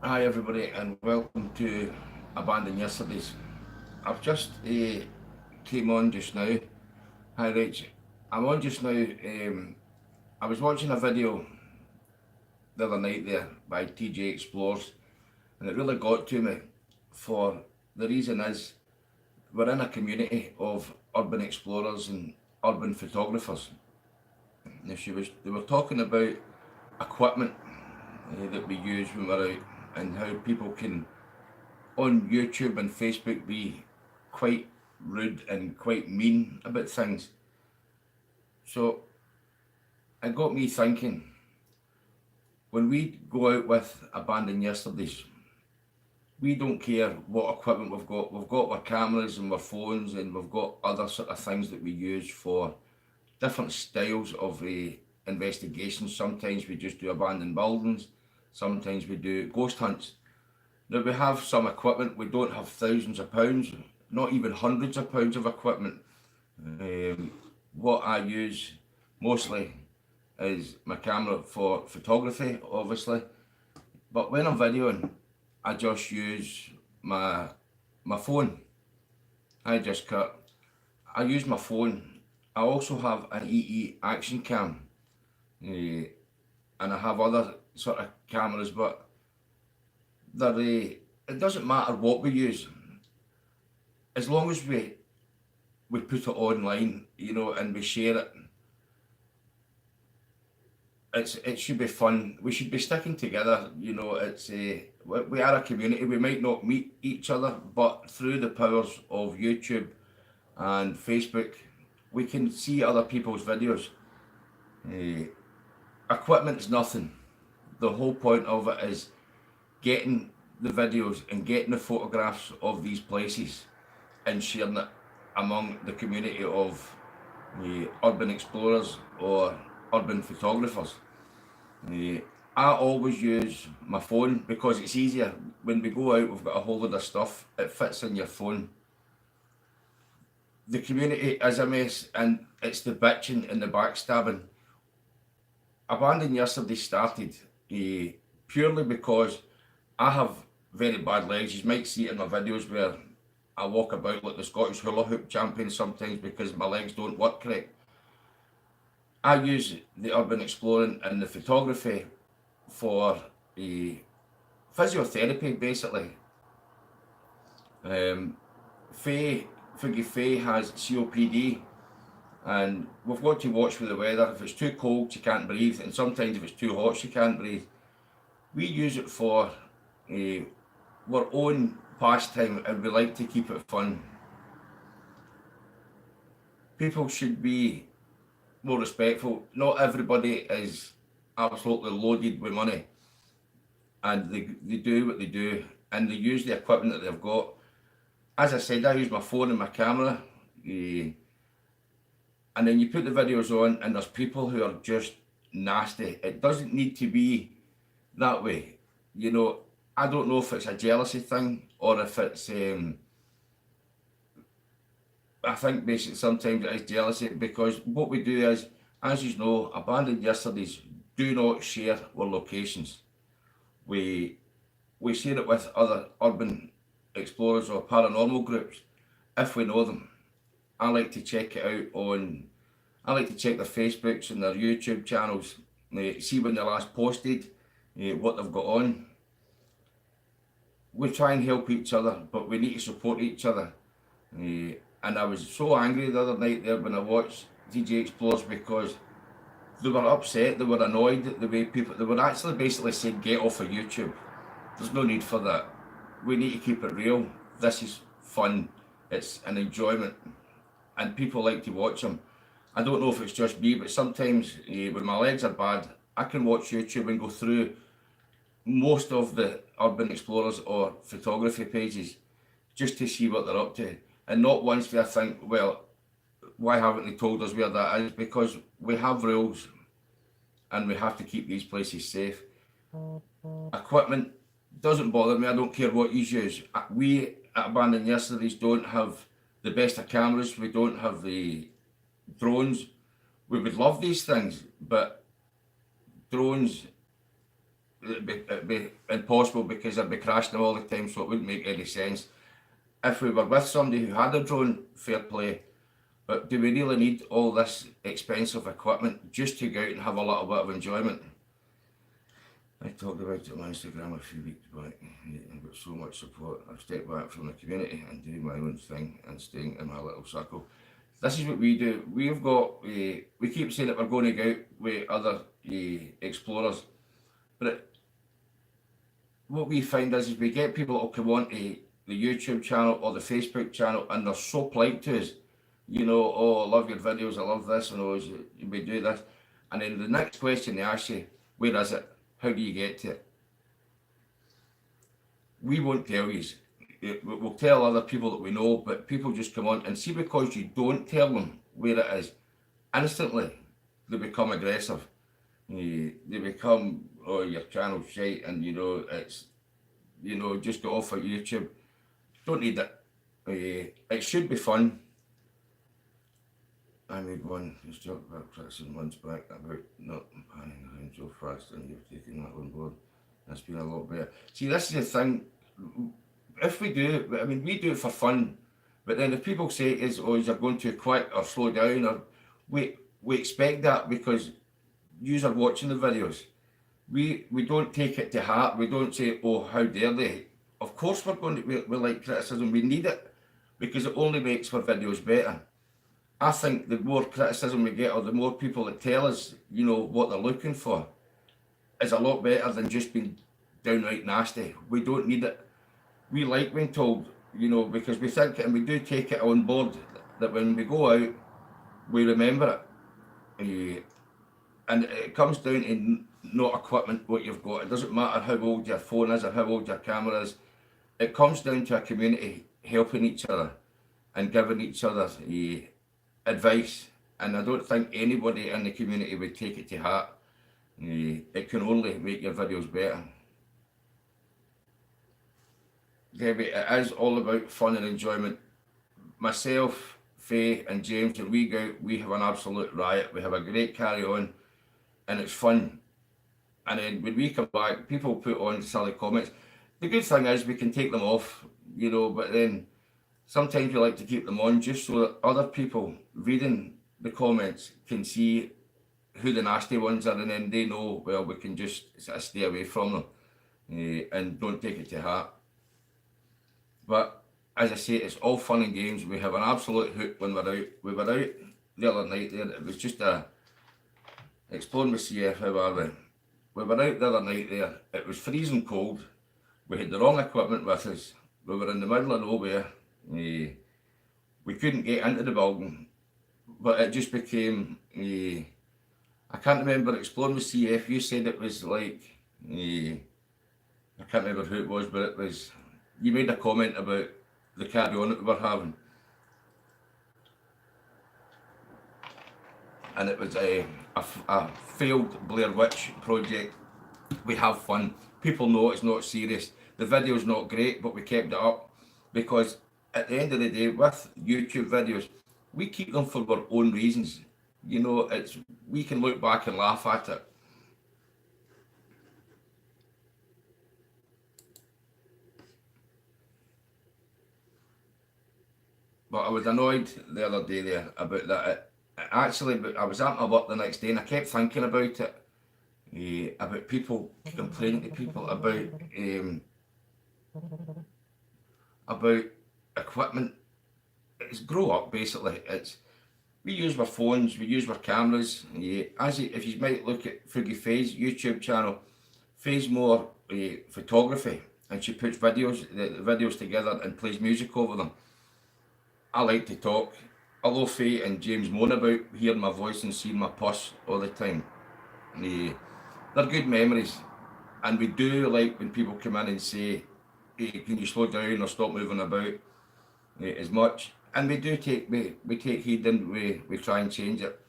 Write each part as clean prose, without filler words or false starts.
Hi everybody and welcome to Abandoned Yesterdays. I've just came on just now. Hi Rach. I'm on just now. I was watching a video the other night there by TJ Explores, and it really got to me. For the reason is we're in a community of urban explorers and urban photographers. Now they were talking about equipment that we use when we're out and how people can on YouTube and Facebook be quite rude and quite mean about things. So it got me thinking, when we go out with Abandoned Yesterdays, we don't care what equipment we've got. We've got our cameras and our phones, and we've got other sort of things that we use for different styles of investigations. Sometimes we just do abandoned buildings, sometimes we do ghost hunts. Now we have some equipment, we don't have thousands of pounds, not even hundreds of pounds of equipment. What I use mostly is my camera for photography, obviously. But when I'm videoing, I just use my phone. I just cut. I use my phone. I also have an EE Action Cam, and I have other sort of cameras, but it doesn't matter what we use, as long as we put it online, and we share it. It should be fun. We should be sticking together. It's we are a community. We might not meet each other, but through the powers of YouTube and Facebook, we can see other people's videos. Uh, Equipment's nothing. The whole point of it is getting the videos and getting the photographs of these places and sharing it among the community of urban explorers or urban photographers. Uh, I always use my phone because it's easier. When we go out, we've got a whole lot of stuff. It fits in your phone. The community is a mess, and it's the bitching and the backstabbing. Abandoned Yesterday started purely because I have very bad legs. You might see it in my videos where I walk about like the Scottish hula hoop champion sometimes because my legs don't work correct. I use the urban exploring and the photography for physiotherapy basically. Um, Faye has COPD, and we've got to watch with the weather. If it's too cold, she can't breathe, and sometimes if it's too hot, she can't breathe. We use it for our own pastime, and we like to keep it fun. People should be more respectful. Not everybody is absolutely loaded with money, and they do what they do, and they use the equipment that they've got. As I said, I use my phone and my camera, and then you put the videos on, and there's people who are just nasty. It doesn't need to be that way. I don't know if it's a jealousy thing or if it's I think basically sometimes it is jealousy, because what we do is, as you know, Abandoned Yesterdays do not share our locations. We share it with other urban explorers or paranormal groups if we know them. I like to check it out I like to check their Facebooks and their YouTube channels, see when they last posted, what they've got on. We try and help each other, but we need to support each other. And I was so angry the other night there when I watched TJ Explores, because they were upset, they were annoyed at the way they were actually basically saying, get off of YouTube. There's no need for that. We need to keep it real. This is fun. It's an enjoyment, and people like to watch them. I don't know if it's just me, but sometimes when my legs are bad, I can watch YouTube and go through most of the urban explorers or photography pages just to see what they're up to. And not once do I think, well, why haven't they told us where that is? Because we have rules and we have to keep these places safe. Equipment doesn't bother me. I don't care what you use. We at Abandoned Yesterdays don't have the best of cameras. We don't have the drones. We would love these things, but drones, it'd be impossible because I'd be crashing them all the time, so it wouldn't make any sense. If we were with somebody who had a drone, fair play. But do we really need all this expensive equipment just to go out and have a little bit of enjoyment? I talked about it on Instagram a few weeks back. I got so much support. I've stepped back from the community and doing my own thing and staying in my little circle. This is what we do. We've got, we keep saying that we're going to go out with other explorers, but what we find is we get people that will come on to the YouTube channel or the Facebook channel and they're so polite to us. You know, oh, I love your videos, I love this, and always we do this. And then the next question they ask you, where is it? How do you get to it? We won't tell you. We'll tell other people that we know, but people just come on and see, because you don't tell them where it is, instantly they become aggressive. They become, oh, your channel's shite, and you know, it's, you know, just go off of YouTube. Don't need it. It should be fun. I made one, just talked about criticism months back about not panning around so fast, and you've taken that on board. That's been a lot better. See, this is the thing. If we do, I mean, we do it for fun, but then if people say is, oh, you're going too quick or slow down, or we expect that because you are watching the videos. We don't take it to heart. We don't say, oh, how dare they? Of course we're going to, we like criticism. We need it because it only makes our videos better. I think the more criticism we get, or the more people that tell us, you know, what they're looking for, is a lot better than just being downright nasty. We don't need it. We like being told, you know, because we think, and we do take it on board, that when we go out, we remember it. And it comes down to not equipment, what you've got. It doesn't matter how old your phone is or how old your camera is. It comes down to a community helping each other and giving each other advice, and I don't think anybody in the community would take it to heart. It can only make your videos better. Debbie, it is all about fun and enjoyment. Myself, Faye and James, when we go out, we have an absolute riot. We have a great carry on and it's fun. And then when we come back, people put on silly comments. The good thing is we can take them off, you know, but then sometimes we like to keep them on just so that other people reading the comments can see who the nasty ones are, and then they know, well, we can just sort of stay away from them and don't take it to heart. But as I say, it's all fun and games. We have an absolute hook when we're out. We were out the other night there. It was just a exploring with CF, how are we? We were out the other night there. It was freezing cold. We had the wrong equipment with us. We were in the middle of nowhere. We couldn't get into the building, but it just became, I can't remember, exploring with CF, you said it was like, I can't remember who it was, but it was, you made a comment about the carry on that we were having. And it was a failed Blair Witch project. We have fun. People know it's not serious. The video's not great, but we kept it up because at the end of the day, with YouTube videos, we keep them for our own reasons. You know, we can look back and laugh at it. But I was annoyed the other day there about that. Actually, I was at my work the next day and I kept thinking about it, about people complaining to people about equipment. It's grow up basically. We use our phones, we use our cameras. If you might look at Fugi Faye's YouTube channel, Faye's more photography, and she puts the videos together and plays music over them. I like to talk. Although Faye and James moan about hearing my voice and seeing my pus all the time, they're good memories, and we do like when people come in and say, hey, can you slow down or stop moving about as much, and we do take heed and we try and change it.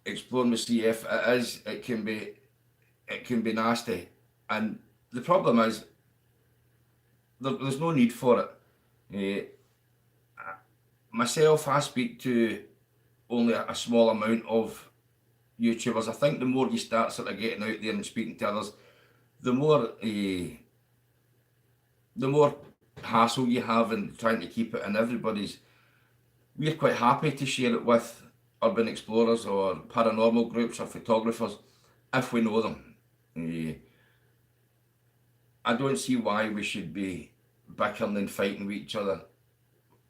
Exploring with CF, it can be nasty, and the problem is there's no need for it. Myself, I speak to only a small amount of YouTubers. I think the more you start sort of getting out there and speaking to others, the more hassle you have in trying to keep it. And we're quite happy to share it with urban explorers or paranormal groups or photographers if we know them. I don't see why we should be bickering and fighting with each other.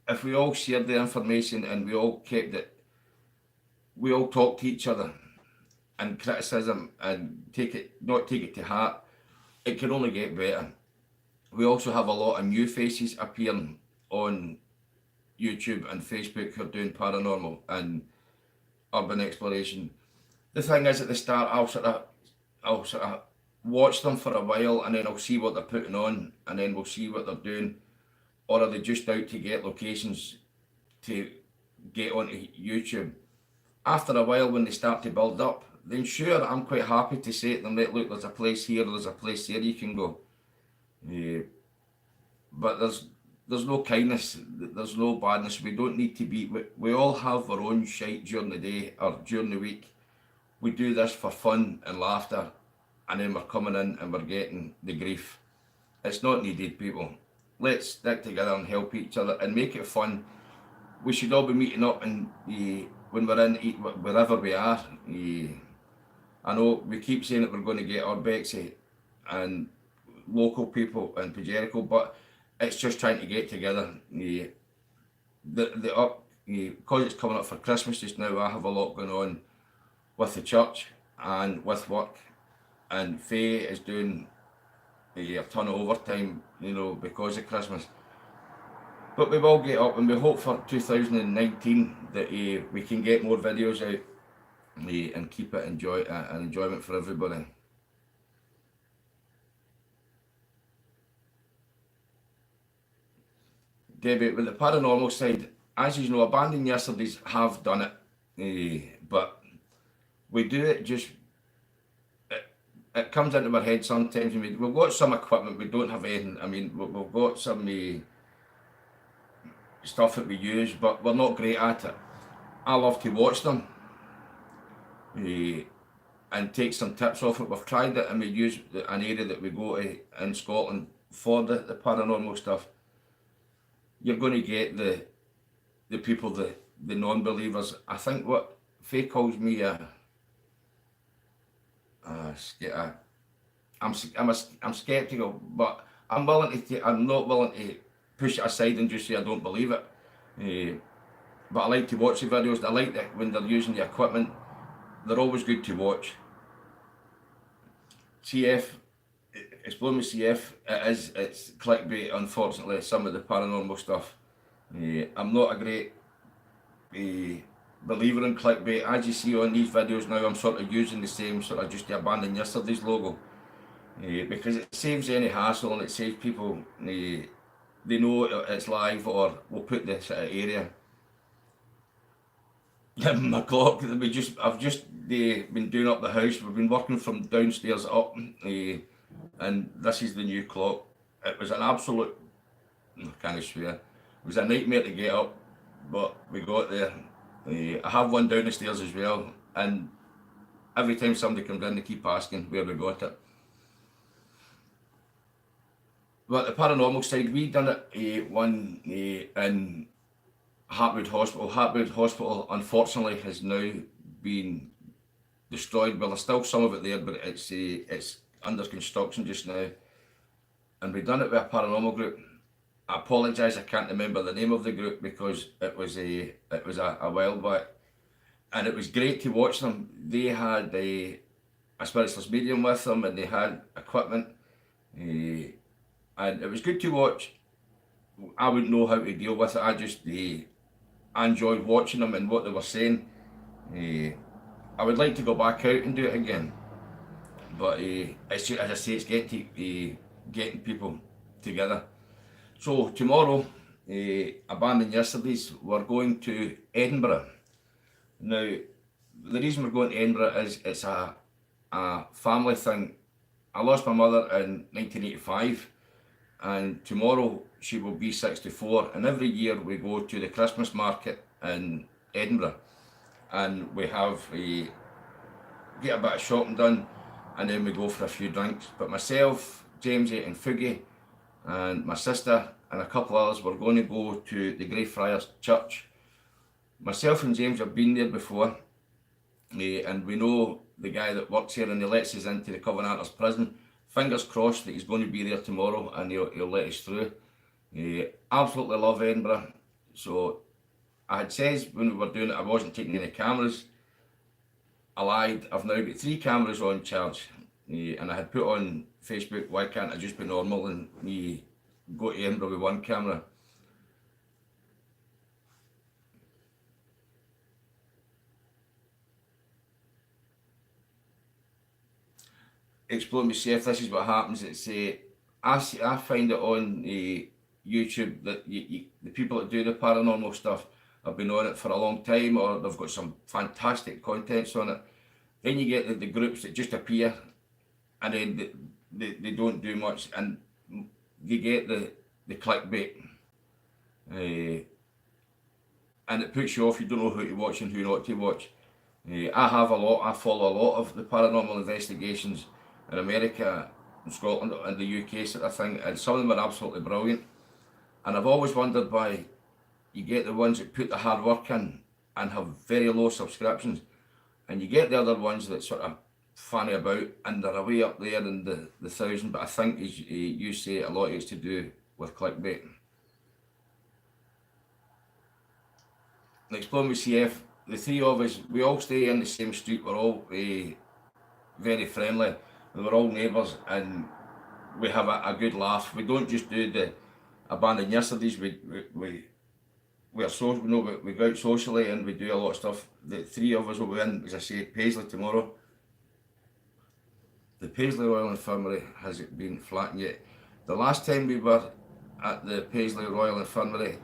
If we all shared the information and we all talk to each other, and criticism and not take it to heart, it can only get better. We also have a lot of new faces appearing on YouTube and Facebook who are doing paranormal and urban exploration. The thing is, at the start, I'll sort of watch them for a while, and then I'll see what they're putting on, and then we'll see what they're doing. Or are they just out to get locations to get onto YouTube? After a while, when they start to build up, then sure, I'm quite happy to say to them, look, there's a place here, there's a place there you can go. But there's no kindness, there's no badness. We don't need to be, we all have our own shite during the day or during the week. We do this for fun and laughter, and then we're coming in and we're getting the grief. It's not needed, people. Let's stick together and help each other and make it fun. We should all be meeting up and when we're in, wherever we are. I know we keep saying that we're going to get our Bexy and local people in Jericho, but it's just trying to get together. Because it's coming up for Christmas just now, I have a lot going on with the church and with work, and Faye is doing a ton of overtime, because of Christmas. But we will get up, and we hope for 2019 that we can get more videos out and keep it an enjoyment for everybody. Debbie, with the paranormal side, as you know, Abandoned Yesterdays have done it, but we do it just, it comes into our head sometimes. We've got some equipment, we don't have anything. I mean, we've got some stuff that we use, but we're not great at it. I love to watch them and take some tips off it. We've tried it, and we use an area that we go to in Scotland for the paranormal stuff. You're going to get the people, the non-believers. I think what Faye calls me I'm skeptical, but I'm not willing to push it aside and just say I don't believe it. But I like to watch the videos. I like that when they're using the equipment, they're always good to watch. CF, Explore with CF, it's clickbait, unfortunately, some of the paranormal stuff. I'm not a great believer in clickbait. As you see on these videos now, I'm sort of using the same sort of just the Abandoned Yesterdays logo, because it saves any hassle, and it saves people, they know it's live, or we'll put this area. My clock, I've just been doing up the house. We've been working from downstairs up, and this is the new clock. It was an absolute, I can't swear, it was a nightmare to get up, but we got there. I have one down the stairs as well, and every time somebody comes in, they keep asking where we got it. But the paranormal side, we done it one in Hartwood Hospital. Hartwood Hospital, unfortunately, has now been destroyed. Well, there's still some of it there, but it's under construction just now. And we done it with a paranormal group. I apologise, I can't remember the name of the group because it was a while back, and it was great to watch them. They had a spiritualist medium with them, and they had equipment, and it was good to watch. I wouldn't know how to deal with it. I enjoyed watching them and what they were saying. I would like to go back out and do it again, but it's just, as I say, it's getting people together. So tomorrow, Abandoned Yesterdays, we're going to Edinburgh. Now, the reason we're going to Edinburgh is it's a family thing. I lost my mother in 1985, and tomorrow she will be 64, and every year we go to the Christmas market in Edinburgh, and we have get a bit of shopping done, and then we go for a few drinks. But myself, Jamesy and Fuggy, and my sister and a couple others were going to go to the Greyfriars Church. Myself and James have been there before, and we know the guy that works here and he lets us into the Covenanters prison. Fingers crossed that he's going to be there tomorrow and he'll let us through. Absolutely love Edinburgh. So I had said when we were doing it I wasn't taking any cameras. I lied. I've now got 3 cameras on charge, and I had put on Facebook, why can't I just be normal and go to Edinburgh with 1 camera? Explore myself, this is what happens. It's I find it on YouTube that the people that do the paranormal stuff have been on it for a long time, or they've got some fantastic contents on it. Then you get the groups that just appear and then they don't do much, and you get the clickbait, and it puts you off. You don't know who to watch and who not to watch. I follow a lot of the paranormal investigations in America, in Scotland and the UK sort of thing, and some of them are absolutely brilliant. And I've always wondered why you get the ones that put the hard work in and have very low subscriptions, and you get the other ones that sort of fanny about and they're way up there in the thousand. But I think, as you say, a lot of it's to do with clickbait. Explore with CF, the 3 of us, we all stay in the same street. We're all very friendly. We're all neighbours and we have a good laugh. We don't just do the abandoned yesterdays. We're social. We go out socially and we do a lot of stuff. The 3 of us will be in, as I say, Paisley tomorrow. The Paisley Royal Infirmary hasn't been flattened yet. The last time we were at the Paisley Royal Infirmary,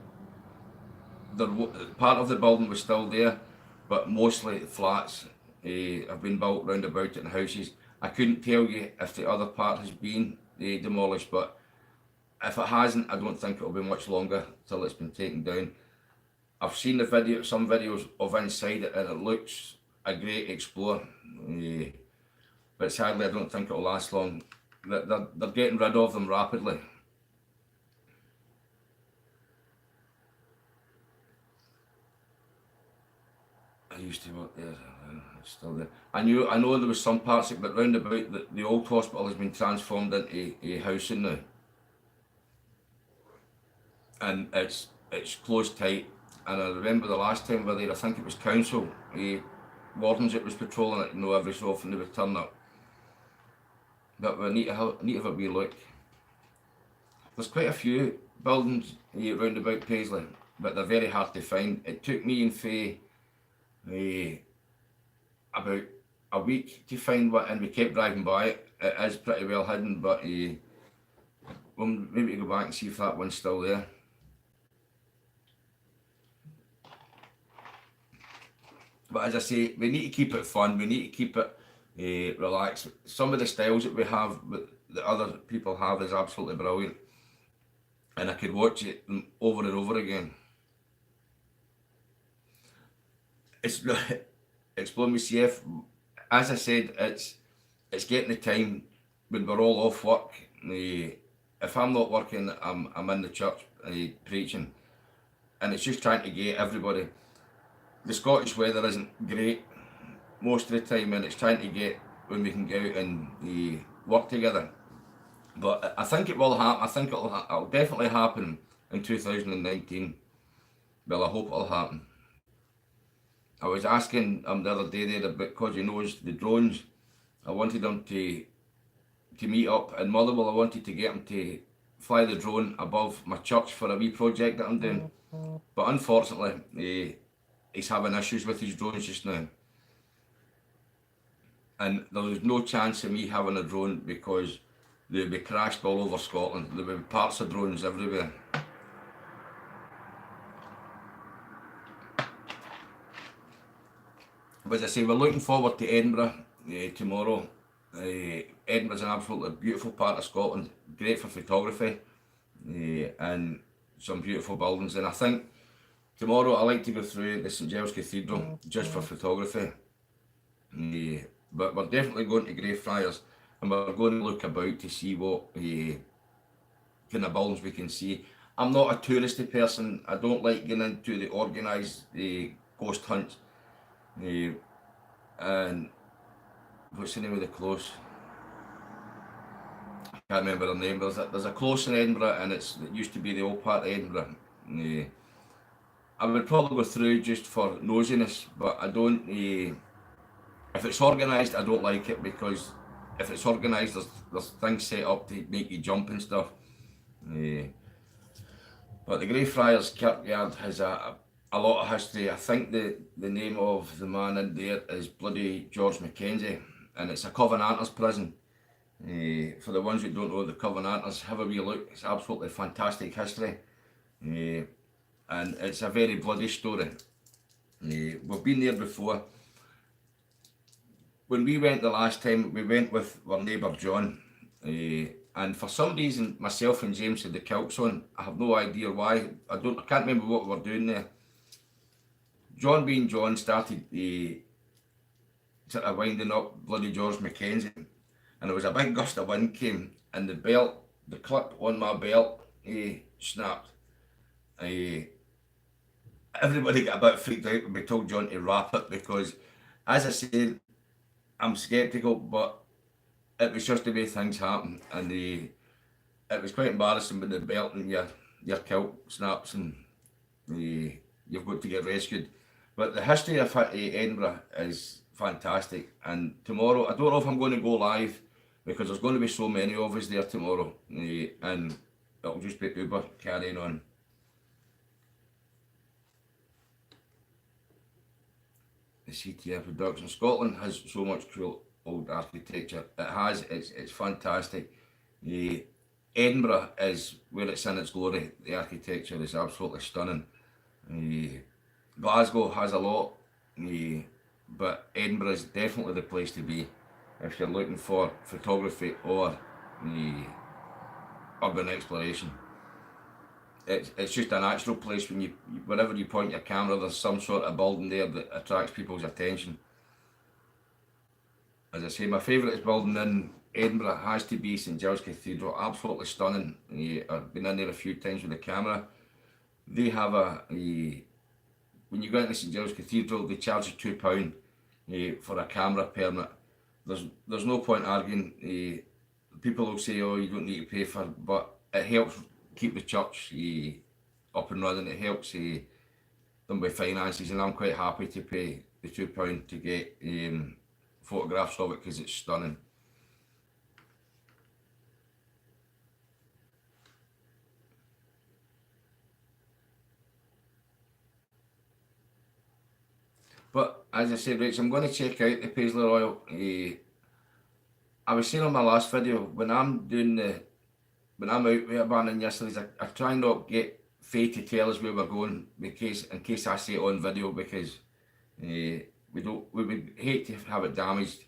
part of the building was still there, but mostly flats have been built round about it in houses. I couldn't tell you if the other part has been demolished, but if it hasn't, I don't think it'll be much longer till it's been taken down. I've seen some videos of inside it, and it looks a great explore, but sadly I don't think it'll last long. They're getting rid of them rapidly. I used to work there, it's still there. I know there was some parts of it, but round about the old hospital has been transformed into a housing now, and it's closed tight. And I remember the last time we were there, I think it was council wardens that was patrolling it. Every so often they would turn up, but we need to have a wee look. There's quite a few buildings round about Paisley, but they're very hard to find. It took me and Faye about a week to find one, and we kept driving by it. It is pretty well hidden, but we'll maybe go back and see if that one's still there. But as I say, we need to keep it fun. We need to keep it relaxed. Some of the styles that we have, that other people have, is absolutely brilliant, and I could watch it over and over again. It's Explore with CF. As I said, it's getting the time when we're all off work. If I'm not working, I'm in the church preaching, and it's just trying to get everybody. The Scottish weather isn't great most of the time, and it's trying to get when we can go out and work together. But I think it will happen. I think it'll definitely happen in 2019. Well, I hope it'll happen. I was asking the other day there about, because he knows the drones, I wanted him to meet up in Motherwell. I wanted to get him to fly the drone above my church for a wee project that I'm doing. But unfortunately, he's having issues with his drones just now. And there was no chance of me having a drone because they would be crashed all over Scotland. There would be parts of drones everywhere. But as I say, we're looking forward to Edinburgh tomorrow. Edinburgh's an absolutely beautiful part of Scotland, great for photography, and some beautiful buildings. And I think tomorrow I like to go through the St Giles Cathedral just for photography. but we're definitely going to Greyfriars, and we're going to look about to see what kind of buildings we can see. I'm not a touristy person. I don't like getting into the organised ghost hunts. And what's the name of the close? I can't remember the name. There's a close in Edinburgh, and it used to be the old part of Edinburgh. I would probably go through just for nosiness, but I don't. If it's organised, I don't like it, because if it's organised, there's things set up to make you jump and stuff. But the Greyfriars Kirkyard has a lot of history. I think the name of the man in there is bloody George Mackenzie, and it's a Covenanters prison. For the ones who don't know the Covenanters, have a wee look. It's absolutely fantastic history, and it's a very bloody story. We've been there before. When we went the last time, we went with our neighbour John, and for some reason, myself and James had the kilts on. I have no idea why. I can't remember what we were doing there. John being John started sort of winding up bloody George Mackenzie, and there was a big gust of wind came, and the clip on my belt, snapped. Everybody got a bit freaked out when we told John to wrap it, because, as I said, I'm sceptical, but it was just the way things happen, and it was quite embarrassing with the belt and your kilt snaps, and you've got to get rescued. But the history of Edinburgh is fantastic, and tomorrow, I don't know if I'm going to go live, because there's going to be so many of us there tomorrow, and it'll just be Uber carrying on. The CTF production. Scotland has so much cool old architecture. It has. It's fantastic. Edinburgh is where it's in its glory. The architecture is absolutely stunning. Glasgow has a lot, but Edinburgh is definitely the place to be if you're looking for photography or urban exploration. It's just a natural place. Whenever you point your camera, there's some sort of building there that attracts people's attention. As I say, my favourite building in Edinburgh has to be St Giles Cathedral. Absolutely stunning. I've been in there a few times with the camera. They have when you go into St Giles Cathedral, they charge you £2 for a camera permit. There's no point arguing. People will say, oh, you don't need to pay for it, but it helps keep the church up and running. It helps them with finances, and I'm quite happy to pay the £2 to get photographs of it, because it's stunning. But as I said, Rich, I'm going to check out the Paisley Royal. I was saying on my last video, when I'm out with Abandoned Yesterday's, I try not get Faye to tell us where we're going, in case I see it on video, because we would hate to have it damaged.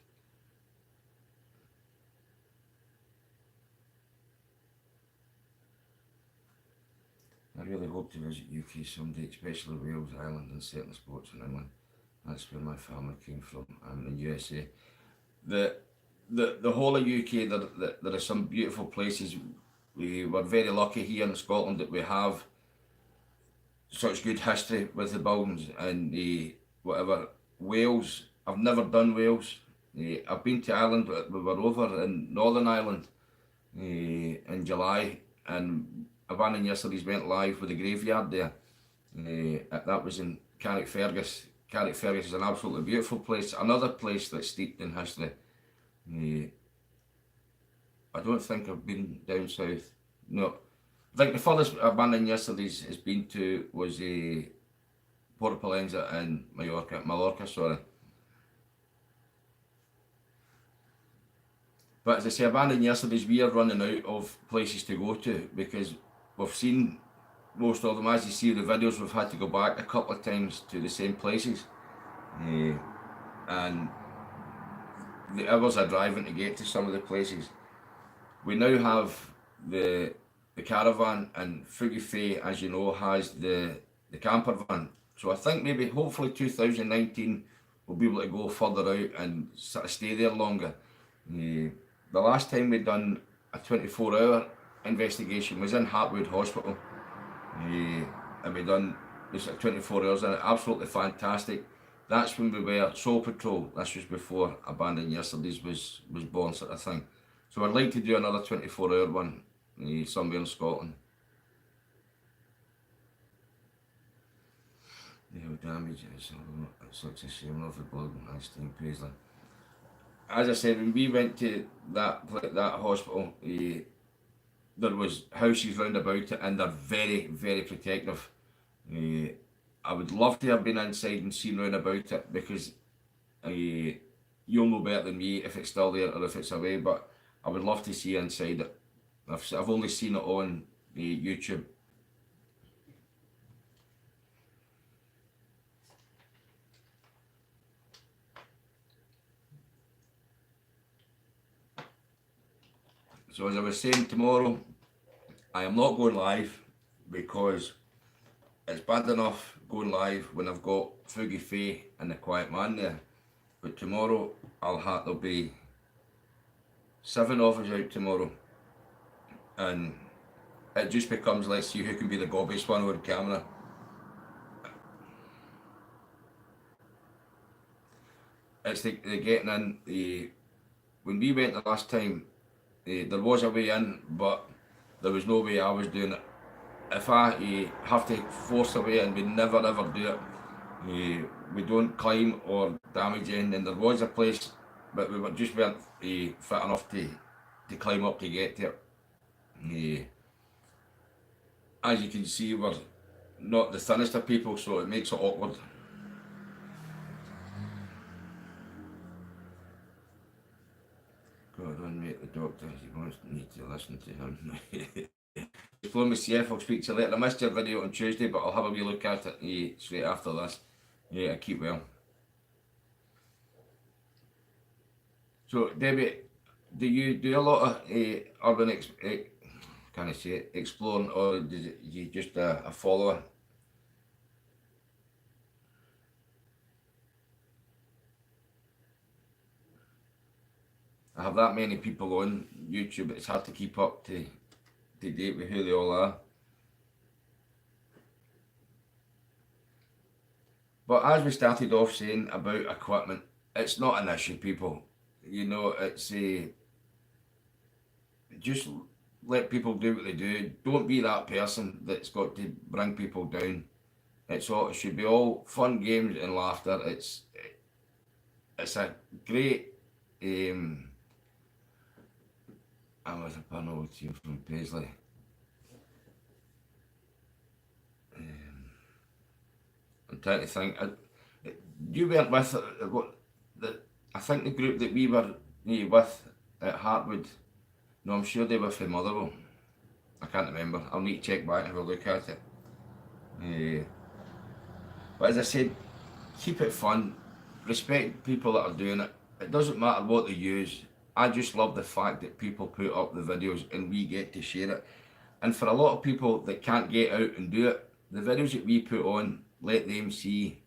I really hope to visit UK someday, especially Wales, Ireland, and certain spots in England. That's where my family came from. I'm in the USA. The whole of UK, there are some beautiful places. We were very lucky here in Scotland that we have such good history with the buildings and whatever. Wales, I've never done Wales. I've been to Ireland, but we were over in Northern Ireland in July, and Abandoned Yesterday's went live with the graveyard there. That was in Carrickfergus. Carrickfergus is an absolutely beautiful place. Another place that's steeped in history. I don't think I've been down south. No. I think the furthest Abandoned Yesterday's has been to was Portapalenza and Mallorca, sorry. But as I say, Abandoned Yesterday's, we are running out of places to go to, because we've seen most of them. As you see the videos, we've had to go back a couple of times to the same places. And the hours of driving to get to some of the places. We now have the caravan, and Fugi Faye, as you know, has the camper van. So I think maybe hopefully 2019 we'll be able to go further out and sort of stay there longer. The last time we done a 24-hour investigation was in Hartwood Hospital, and we done this 24 hours in it. Absolutely fantastic. That's when we were Soul Patrol. This was before Abandoned Yesterdays was born, sort of thing. So I'd like to do another 24-hour one somewhere in Scotland. The damage is such a shame. Love the blood. Nice team, Paisley. As I said, when we went to that hospital, there was houses round about it, and they're very, very protective. I would love to have been inside and seen round about it, because you'll know better than me if it's still there or if it's away, but I would love to see inside it. I've only seen it on YouTube. So as I was saying, tomorrow I am not going live, because it's bad enough going live when I've got Fuggy Faye and the Quiet Man there. But tomorrow there'll be 7 of us out tomorrow, and it just becomes, let's see who can be the gobbiest one on camera. It's the getting in. When we went the last time, there was a way in, but there was no way I was doing it. If I have to force a way in, we never ever do it. We don't climb or damage anything. There was a place, but we just weren't fit enough to climb up to get to it. As you can see, we're not the thinnest of people, so it makes it awkward. God, unmate the doctor. He wants me to listen to him. Phone with CF, I'll speak to you later. I missed your video on Tuesday, but I'll have a wee look at it straight after this. I keep well. So, Debbie, do you do a lot of urban exploring, or is you just a follower? I have that many people on YouTube, it's hard to keep up to date with who they all are. But as we started off saying about equipment, it's not an issue, people. It's just let people do what they do. Don't be that person that's got to bring people down. It should be all fun, games and laughter. It's a great I'm with a panel team from Paisley. I'm trying to think. You weren't with I think the group that we were with at Hartwood. No, I'm sure they were from Motherwell. I can't remember. I'll need to check back and have a look at it. But as I said, keep it fun. Respect people that are doing it. It doesn't matter what they use. I just love the fact that people put up the videos and we get to share it. And for a lot of people that can't get out and do it, the videos that we put on, let them see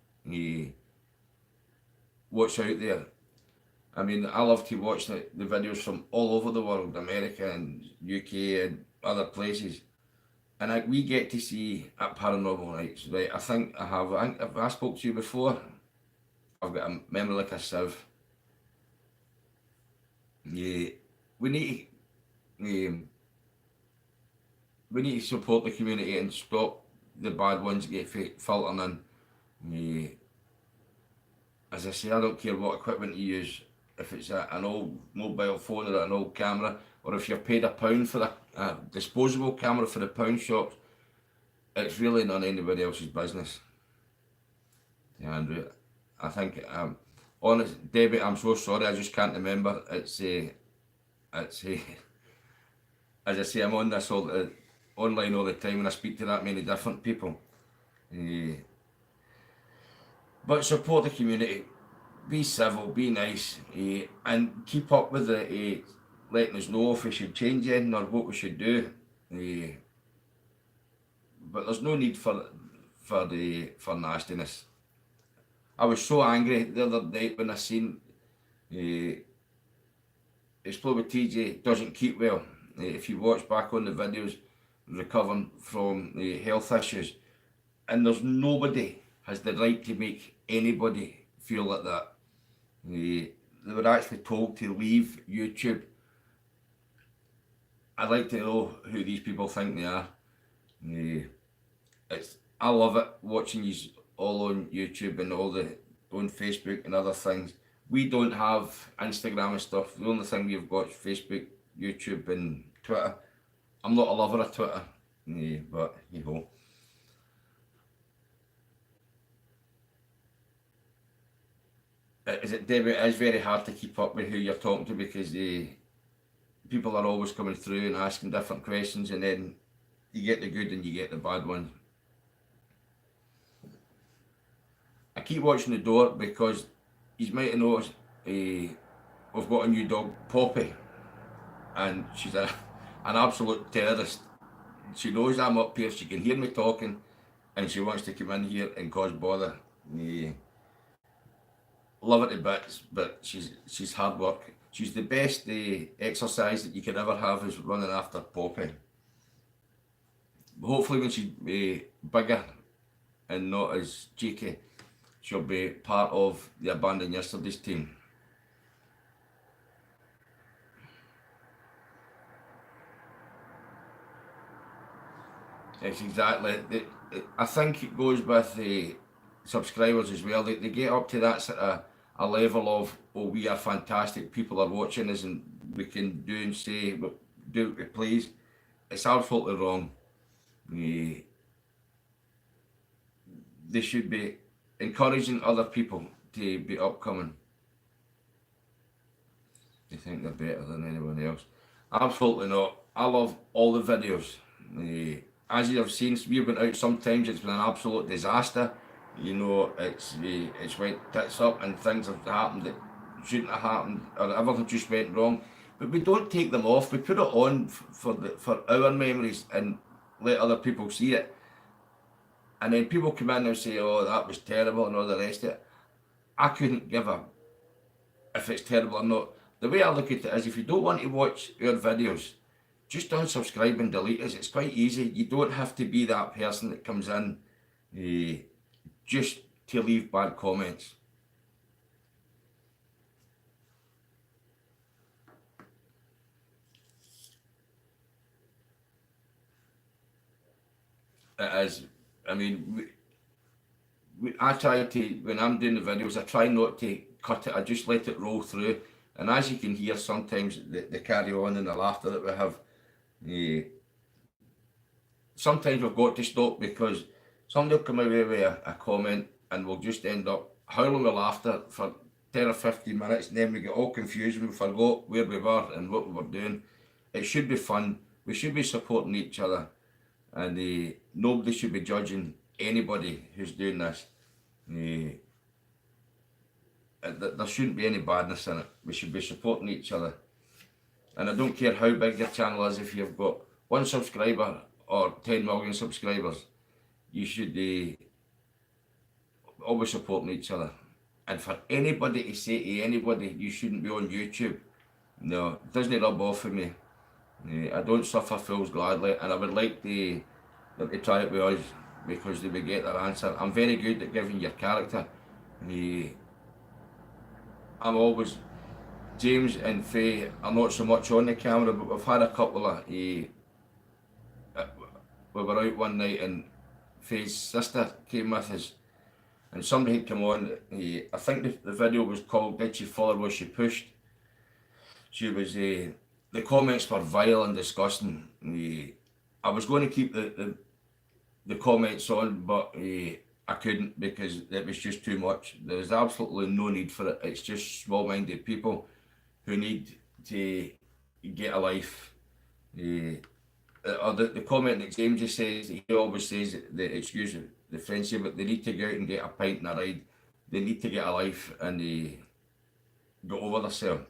what's out there. I mean, I love to watch the videos from all over the world, America and UK and other places. And we get to see at Paranormal Nights, right? I think have I spoke to you before? I've got a memory like a sieve. We need to support the community and stop the bad ones get filtering in. As I say, I don't care what equipment you use, if it's an old mobile phone or an old camera, or if you're paid £1 for a disposable camera for the pound shops, it's really none of anybody else's business. Yeah, Andrew, I think, honest, Debbie, I'm so sorry, I just can't remember. It's as I say, I'm on this online all the time, and I speak to that many different people. But support the community, be civil, be nice, and keep up with the letting us know if we should change anything or what we should do. But there's no need for nastiness. I was so angry the other night when I seen Explore with TJ doesn't keep well. If you watch back on the videos, recovering from health issues, and there's nobody has the right to make anybody feel like that. They were actually told to leave YouTube. I'd like to know who these people think they are. I love it watching you all on YouTube and all the on Facebook and other things. We don't have Instagram and stuff. The only thing we've got is Facebook, YouTube, and Twitter. I'm not a lover of Twitter, but you know. Is it, David? It is very hard to keep up with who you're talking to because people are always coming through and asking different questions, and then you get the good and you get the bad ones. I keep watching the door because you might have noticed we've got a new dog, Poppy, and she's an absolute terrorist. She knows I'm up here, she can hear me talking, and she wants to come in here and cause bother. Love her to bits, but she's hard work. She's the best exercise that you could ever have is running after Poppy. Hopefully when she's bigger and not as cheeky, she'll be part of the Abandoned Yesterday's team. It's exactly. I think it goes with the subscribers as well. They get up to that sort of a level of, oh, we are fantastic, people are watching us and we can do and say, do what we please. It's absolutely wrong. They should be encouraging other people to be upcoming. They think they're better than anyone else. Absolutely not. I love all the videos. As you have seen, we've been out sometimes, it's been an absolute disaster. You know, it's went tits up and things have happened that shouldn't have happened, or everything just went wrong. But we don't take them off. We put it on for our memories and let other people see it. And then people come in and say, oh, that was terrible and all the rest of it. I couldn't give a if it's terrible or not. The way I look at it is, if you don't want to watch our videos, just unsubscribe and delete us. It's quite easy. You don't have to be that person that comes in just to leave bad comments. It is. I mean, I try to, when I'm doing the videos, I try not to cut it. I just let it roll through. And as you can hear, sometimes the carry on and the laughter that we have, sometimes we've got to stop because somebody will come away with a comment and we'll just end up howling with laughter for 10 or 15 minutes, and then we get all confused and we forgot where we were and what we were doing. It should be fun. We should be supporting each other, and nobody should be judging anybody who's doing this. There shouldn't be any badness in it. We should be supporting each other. And I don't care how big your channel is, if you've got 1 subscriber or 10 million subscribers, you should always supporting each other. And for anybody to say to anybody, you shouldn't be on YouTube, no, it doesn't rub off of me. I don't suffer fools gladly, and I would like them to try it with us because they will get their answer. I'm very good at giving your character. I'm always, James and Faye are not so much on the camera, but we've had a couple of, we were out one night and Faye's sister came with us and somebody had come on, I think the video was called Did She Fall or Was She Pushed? She was, the comments were vile and disgusting. I was going to keep the comments on, but I couldn't because it was just too much. There's absolutely no need for it. It's just small-minded people who need to get a life. The comment that James just says, he always says, excuse the French, but they need to go out and get a pint and a ride. They need to get a life and go over themselves.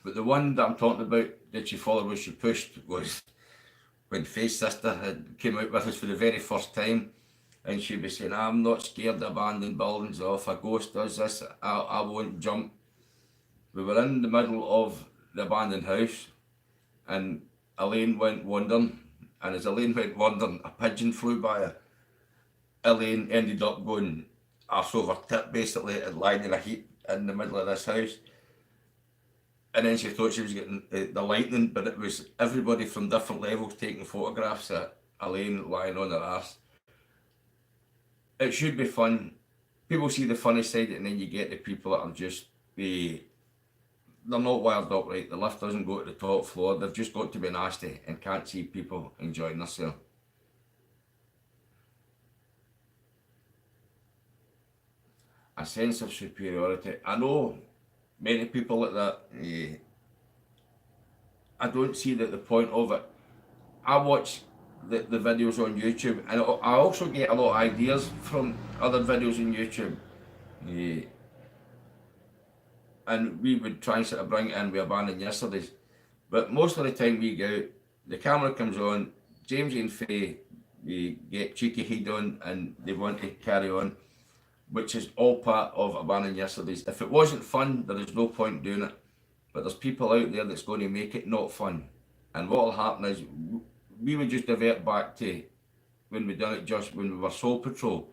But the one that I'm talking about, Did She Fall or Was She Pushed, was when Faye's sister came out with us for the very first time. and she'd be saying, I'm not scared of abandoned buildings, or if a ghost does this, I won't jump. We were in the middle of the abandoned house, and Elaine went wandering, and as Elaine went wandering, a pigeon flew by her. Elaine ended up going arse over tip, basically, and lying in a heap in the middle of this house. And then she thought she was getting the lightning, but it was everybody from different levels taking photographs of Elaine lying on her arse. It should be fun. People see the funny side, and then you get the people that are just, they're not wired up right. The lift doesn't go to the top floor. They've just got to be nasty and can't see people enjoying themselves. A sense of superiority. I know many people like that. I don't see that the point of it. I watch the videos on YouTube, and I also get a lot of ideas from other videos on YouTube. And we would try and sort of bring it in with Abandoned Yesterdays. But most of the time we go out, the camera comes on, James and Faye, we get cheeky head on and they want to carry on, which is all part of Abandoned Yesterdays. If it wasn't fun, there is no point doing it. But there's people out there that's going to make it not fun. And what will happen is we would just divert back to when we done it just when we were Soul Patrol.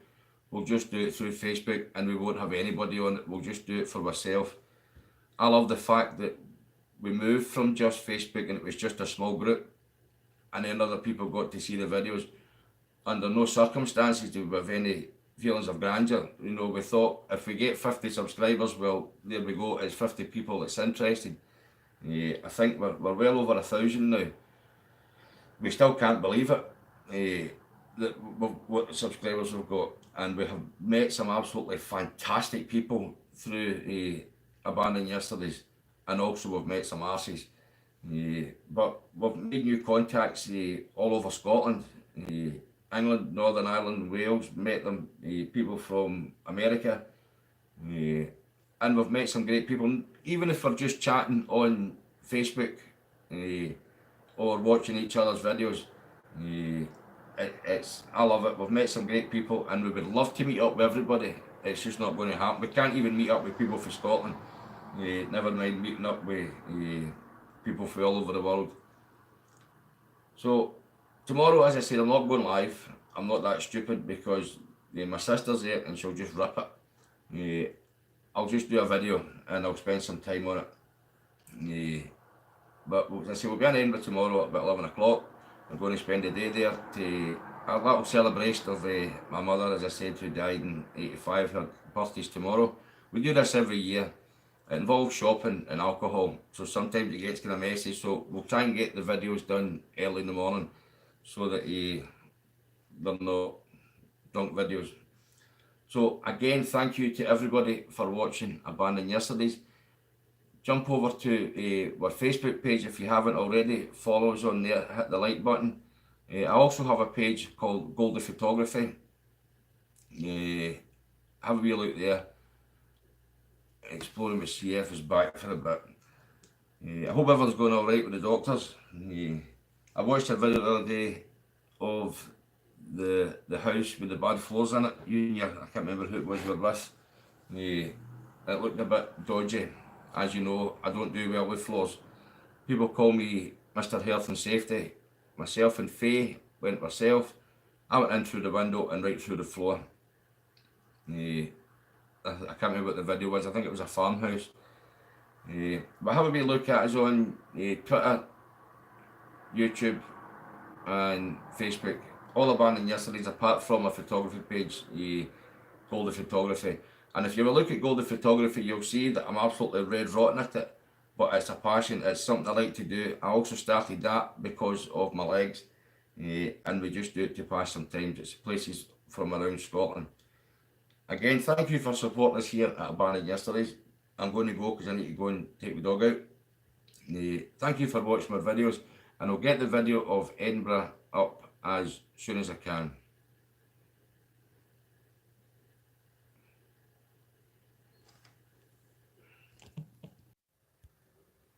We'll just do it through Facebook and we won't have anybody on it. We'll just do it for ourselves. I love the fact that we moved from just Facebook and it was just a small group, and then other people got to see the videos. Under no circumstances do we have any feelings of grandeur. You know, we thought if we get 50 subscribers, well, there we go, it's 50 people that's interested. I think we're well over 1,000 now. We still can't believe it, what subscribers we've got, and we have met some absolutely fantastic people through Abandoned Yesterdays, and also we've met some arses. But we've made new contacts all over Scotland, England, Northern Ireland, Wales, met them, people from America, and we've met some great people, even if we're just chatting on Facebook or watching each other's videos. I love it. We've met some great people and we would love to meet up with everybody. It's just not going to happen. We can't even meet up with people from Scotland. Never mind meeting up with people from all over the world. So tomorrow, as I said, I'm not going live. I'm not that stupid because my sister's there and she'll just rip it. I'll just do a video and I'll spend some time on it. But as I say, we'll be in Edinburgh tomorrow at about 11 o'clock. I'm going to spend the day there to a little celebration of my mother, as I said, who died in 85. Her birthday's tomorrow. We do this every year. It involves shopping and alcohol, so sometimes it gets kind of messy. So we'll try and get the videos done early in the morning so that they're not drunk videos. So again, thank you to everybody for watching Abandoned Yesterdays. Jump over to our Facebook page if you haven't already. Follow us on there, hit the like button. I also have a page called Goldie Photography. Have a wee look there. Exploring with CF is back for a bit. I hope everyone's going alright with the doctors. I watched a video the other day of the house with the bad floors in it. I can't remember who it was you were with. It looked a bit dodgy. As you know, I don't do well with floors. People call me Mr. Health and Safety. Myself and Faye went myself. I went in through the window and right through the floor. I can't remember what the video was. I think it was a farmhouse. But have a wee look at us on Twitter, YouTube and Facebook. All Abandoned Yesterdays, apart from a photography page, Goldie Photography. And if you will look at Goldie Photography, you'll see that I'm absolutely red rotten at it. But it's a passion, it's something I like to do. I also started that because of my legs. And we just do it to pass some time. It's places from around Scotland. Again, thank you for supporting us here at Abandoned Yesterdays. I'm going to go because I need to go and take the dog out. Thank you for watching my videos. And I'll get the video of Edinburgh up as soon as I can.